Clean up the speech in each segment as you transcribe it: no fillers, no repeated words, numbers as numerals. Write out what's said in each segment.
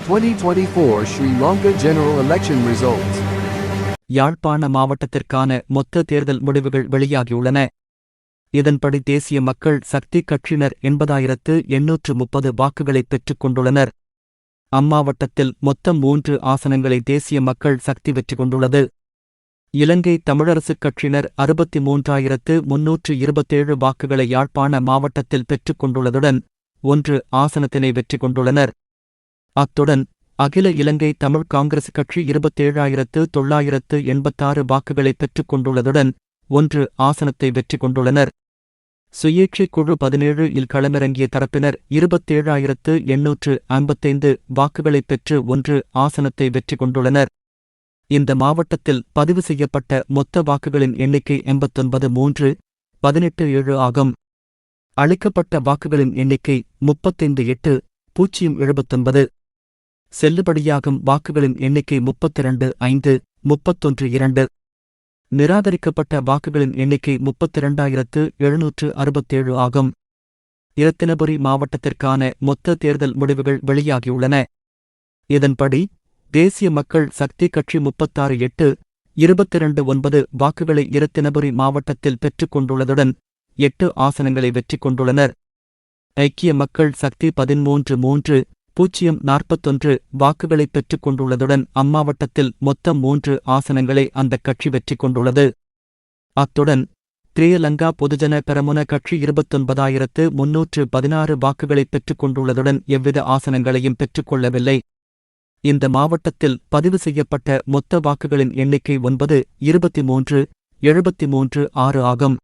2024 Sri Lanka General Election Results. யாழ்ப்பாண மாவட்டத்திற்கான மொத்த தேர்தல் முடிவுகள் வெளியாகியுள்ளன. இதன்படி தேசிய மக்கள் சக்தி கட்சியினர் 80,830 வாக்குகளை பெற்றுக் கொண்டுள்ளனர். அம்மாவட்டத்தில் மொத்தம் 3 ஆசனங்களை தேசிய மக்கள் சக்தி வெற்றி கொண்டுள்ளது. இலங்கை தமிழரசுக் கட்சியினர் 63,327 வாக்குகளை யாழ்ப்பாண மாவட்டத்தில் பெற்றுக் கொண்டுள்ளதுடன் 1 ஆசனத்தினை வெற்றி கொண்டுள்ளனர். அத்துடன் அகில இலங்கை தமிழ் காங்கிரஸ் கட்சி 27,986 வாக்குகளை பெற்றுக் கொண்டுள்ளதுடன் 1 ஆசனத்தை வெற்றி கொண்டுள்ளனர். சுயேட்சை குழு 17 இல் களமிறங்கிய தரப்பினர் 27,855 வாக்குகளைப் பெற்று 1 ஆசனத்தை வெற்றி கொண்டுள்ளனர். இந்த மாவட்டத்தில் பதிவு செய்யப்பட்ட மொத்த வாக்குகளின் எண்ணிக்கை 89,318 ஆகும். அளிக்கப்பட்ட வாக்குகளின் எண்ணிக்கை 35,879. செல்லுபடியாகும் வாக்குகளின் எண்ணிக்கை 32,531. நிராகரிக்கப்பட்ட வாக்குகளின் எண்ணிக்கை 32,767 ஆகும். இரத்தினபுரி மாவட்டத்திற்கான மொத்த தேர்தல் முடிவுகள் வெளியாகியுள்ளன. இதன்படி தேசிய மக்கள் சக்தி கட்சி 36,822 வாக்குகளை இரத்தினபுரி மாவட்டத்தில் பெற்றுக் கொண்டுள்ளதுடன் 8 ஆசனங்களை வெற்றி கொண்டுள்ளனர். ஐக்கிய மக்கள் சக்தி 13,341 வாக்குகளை பெற்றுக் கொண்டுள்ளதுடன் அம்மாவட்டத்தில் மொத்தம் 3 ஆசனங்களை அந்த கட்சி வெற்றி கொண்டுள்ளது. அத்துடன் ஸ்ரீலங்கா பொதுஜன பெரமுன கட்சி 29,316 வாக்குகளை பெற்றுக் கொண்டுள்ளதுடன் எவ்வித ஆசனங்களையும் பெற்றுக்கொள்ளவில்லை. இந்த மாவட்டத்தில் பதிவு செய்யப்பட்ட மொத்த வாக்குகளின் எண்ணிக்கை 9,23,73,6 ஆகும்.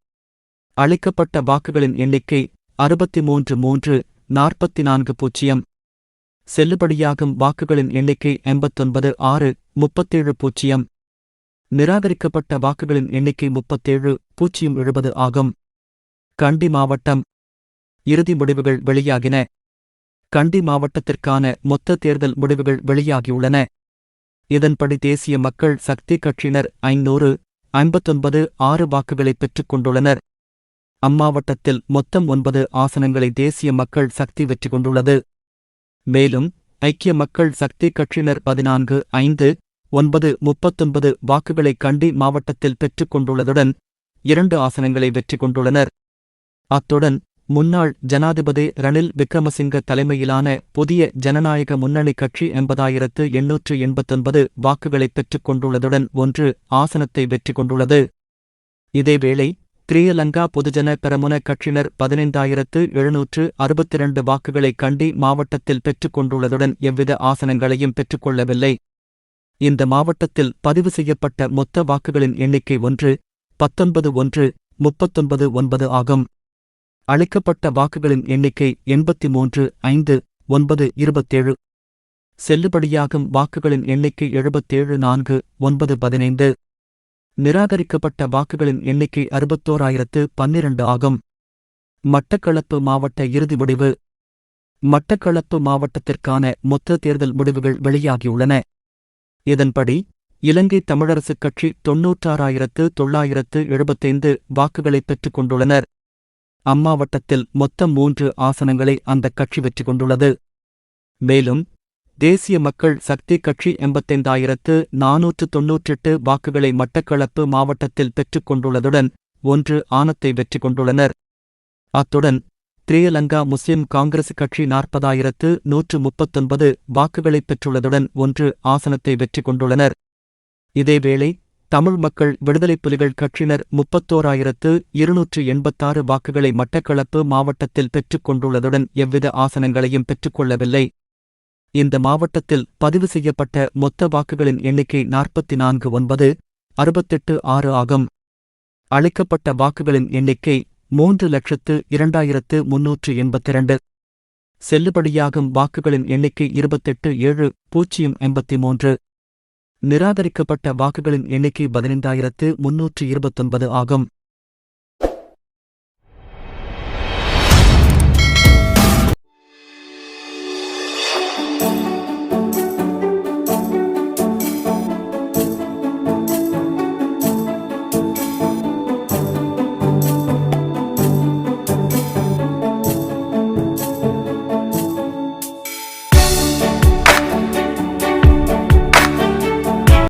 அளிக்கப்பட்ட வாக்குகளின் எண்ணிக்கை 63,344. செல்லுபடியாகும் வாக்குகளின் எண்ணிக்கை 89,637. நிராகரிக்கப்பட்ட வாக்குகளின் எண்ணிக்கை 37,070 ஆகும். கண்டி மாவட்டம். இறுதி முடிவுகள் வெளியாகின. கண்டி மாவட்டத்திற்கான மொத்த தேர்தல் முடிவுகள் வெளியாகியுள்ளன. இதன்படி தேசிய மக்கள் சக்தி கட்சியினர் 559 வாக்குகளை பெற்றுக் கொண்டுள்ளனர். அம்மாவட்டத்தில் மொத்தம் 9 ஆசனங்களை தேசிய மக்கள் சக்தி வெற்றி கொண்டுள்ளது. மேலும் ஐக்கிய மக்கள் சக்தி கட்சியினர் 14,5,939 வாக்குகளை கண்டி மாவட்டத்தில் பெற்றுக் கொண்டுள்ளதுடன் 2 ஆசனங்களை வெற்றி கொண்டுள்ளனர். அத்துடன் முன்னாள் ஜனாதிபதி ரணில் விக்ரமசிங்க தலைமையிலான புதிய ஜனநாயக முன்னணி கட்சி 80,889 வாக்குகளை பெற்றுக் கொண்டுள்ளதுடன் 1 ஆசனத்தை வெற்றி கொண்டுள்ளது. இதேவேளை ஸ்ரீலங்கா பொதுஜன பெரமுன கட்சியினர் 15,762 வாக்குகளை கண்டி மாவட்டத்தில் பெற்றுக் கொண்டுள்ளதுடன் எவ்வித ஆசனங்களையும் பெற்றுக்கொள்ளவில்லை. இந்த மாவட்டத்தில் பதிவு செய்யப்பட்ட மொத்த வாக்குகளின் எண்ணிக்கை 1,19,139 ஆகும். அளிக்கப்பட்ட வாக்குகளின் எண்ணிக்கை 83,5,927. செல்லுபடியாகும் வாக்குகளின் எண்ணிக்கை 77,4,915. நிராகரிக்கப்பட்ட வாக்குகளின் எண்ணிக்கை 61,012 ஆகும். மட்டக்களப்பு மாவட்ட இறுதி முடிவு. மட்டக்களப்பு மாவட்டத்திற்கான மொத்த தேர்தல் முடிவுகள் வெளியாகியுள்ளன. இதன்படி இலங்கை தமிழரசுக் கட்சி 96,975 வாக்குகளை பெற்றுக் கொண்டுள்ளனர். அம்மாவட்டத்தில் மொத்தம் 3 ஆசனங்களை அந்த கட்சி வெற்றி கொண்டுள்ளது. மேலும் தேசிய மக்கள் சக்தி கட்சி 85,498 வாக்குகளை மட்டக்களப்பு மாவட்டத்தில் பெற்றுக் கொண்டுள்ளதுடன் 1 ஆனத்தை வெற்றி கொண்டுள்ளனர். அத்துடன் ஸ்ரீலங்கா முஸ்லிம் காங்கிரஸ் கட்சி 40,139 வாக்குகளை பெற்றுள்ளதுடன் 1 ஆசனத்தை வெற்றி கொண்டுள்ளனர். இதேவேளை தமிழ் மக்கள் விடுதலைப் புலிகள் கட்சியினர் 31,286 வாக்குகளை மட்டக்களப்பு மாவட்டத்தில் பெற்றுக் கொண்டுள்ளதுடன் எவ்வித ஆசனங்களையும் பெற்றுக்கொள்ளவில்லை. இந்த மாவட்டத்தில் பதிவு செய்யப்பட்ட மொத்த வாக்குகளின் எண்ணிக்கை 44,968 ஆகும். அளிக்கப்பட்ட வாக்குகளின் எண்ணிக்கை 3,02,382. செல்லுபடியாகும் வாக்குகளின் எண்ணிக்கை 28,783. நிராகரிக்கப்பட்ட வாக்குகளின் எண்ணிக்கை 15,329 ஆகும்.